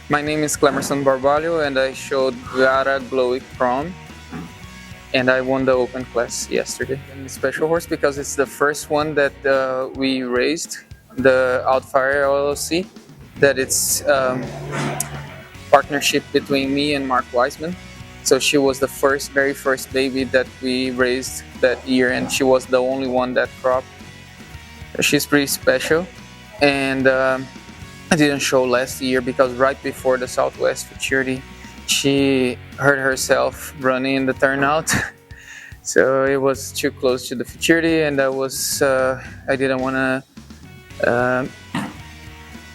My name is Clemerson Barbalho, and I showed SWRHA Glowy Crome, and I won the open class yesterday. And special horse because it's the first one that we raised, the Outfire LLC, that it's partnership between me and Mark Weissman. So she was the very first baby that we raised that year, and she was the only one that cropped. She's pretty special, and I didn't show last year because right before the Southwest Futurity, she hurt herself running in the turnout. So it was too close to the Futurity, and I didn't want to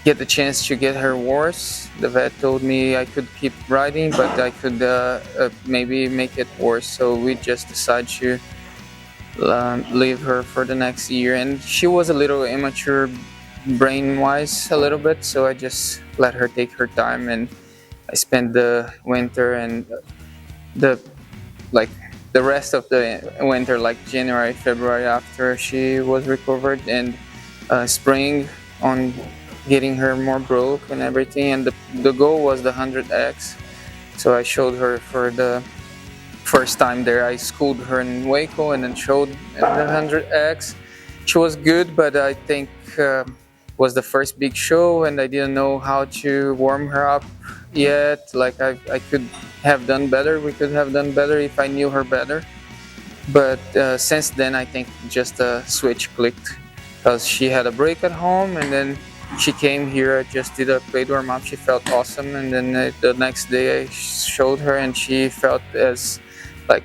get the chance to get her worse. The vet told me I could keep riding, but I could maybe make it worse. So we just decided to leave her for the next year. And she was a little immature brain-wise a little bit, so I just let her take her time, and I spent the winter and the rest of the winter, like January, February, after she was recovered, and spring on getting her more broke and everything. And the goal was the 100X, so I showed her for the first time there. I schooled her in Waco and then showed the 100X. She was good, but I think was the first big show, and I didn't know how to warm her up yet. Like I could have done better. We could have done better if I knew her better. But since then, I think just a switch clicked because she had a break at home, and then she came here. I just did a plate warm up. She felt awesome, and then the next day I showed her, and she felt as like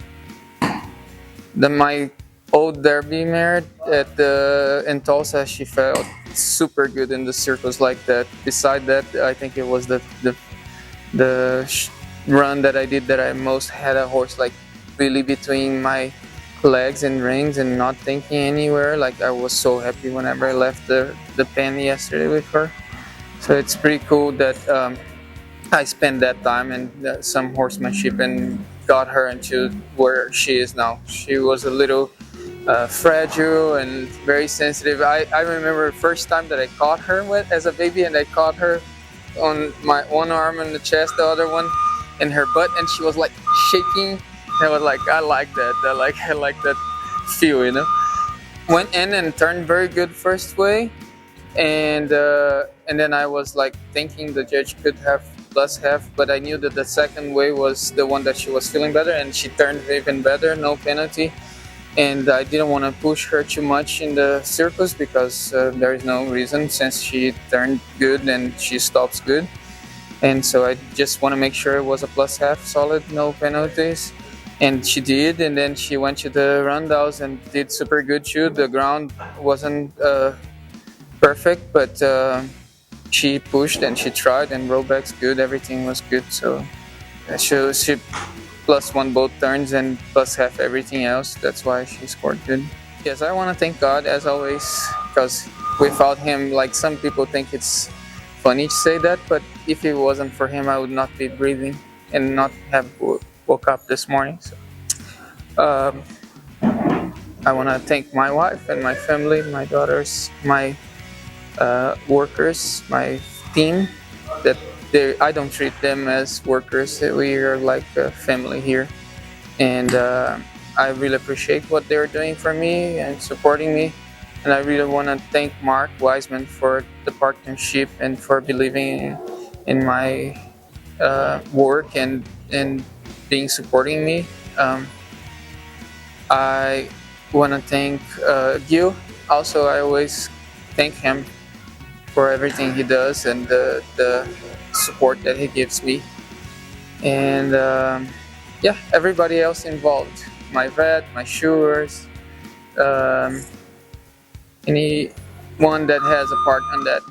my old Derby mare in Tulsa. She felt super good in the circles like that. Beside that, I think it was the run that I did that I most had a horse like really between my legs and reins and not thinking anywhere. Like I was so happy whenever I left the pen yesterday with her. So it's pretty cool that I spent that time and some horsemanship and got her into where she is now. She was a little fragile and very sensitive. I remember the first time that I caught her as a baby, and I caught her on my one arm in the chest, the other one in her butt, and she was like shaking. I was like, I like that. I like that feel, you know. Went in and turned very good first way, and then I was like thinking the judge could have plus half, but I knew that the second way was the one that she was feeling better, and she turned even better, no penalty. And I didn't want to push her too much in the circles because there is no reason since she turned good and she stops good. And so I just want to make sure it was a plus half solid, no penalties. And she did, and then she went to the rundowns and did super good too. The ground wasn't perfect, but she pushed and she tried, and rollback's good, everything was good. So she plus one both turns and plus half everything else. That's why she scored good. Yes, I want to thank God as always, because without him, like some people think it's funny to say that, but if it wasn't for him, I would not be breathing and not have woke up this morning. So I want to thank my wife and my family, my daughters, my workers, my team, that I don't treat them as workers. We are like a family here, and I really appreciate what they're doing for me and supporting me. And I really want to thank Mark Weissman for the partnership and for believing in my work and being supporting me. I want to thank Gil. Also, I always thank him for everything he does and the support that he gives me, and yeah, everybody else involved, my vet, my shoers, anyone that has a part on that.